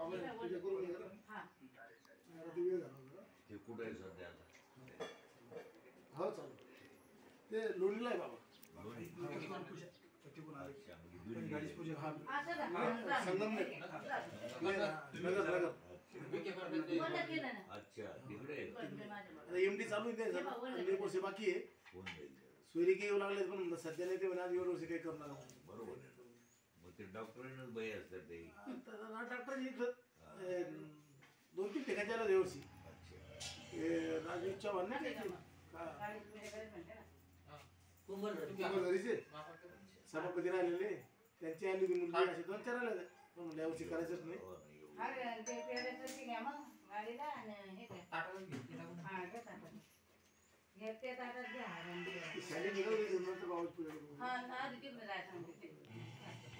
बाबा पूजा करून ये हा दिवे झाला ते कुठे आहे सध्या आता हो चालू ते लोणीला आहे बाबा लोणी गणेश पूजा हा संगमनेर नगर अच्छा तिकडे एमडी चालू आहे ते वर्ष बाकी आहे कोण जाईल सोयरी येऊ लागले पण सध्या नाही ते म्हणा एवढं वर्ष काही करणार बरोबर मग ते डॉक्टरांनाच बाई असतात ते डॉक्टर इथं 2-3 ठिकाणच्या देवर्षी राजू चव्हाण नाही सभापती राहिलेले त्यांची आली मुलगी असे 2-4 आले पण यावर्षी करायचंच नाही शाळेत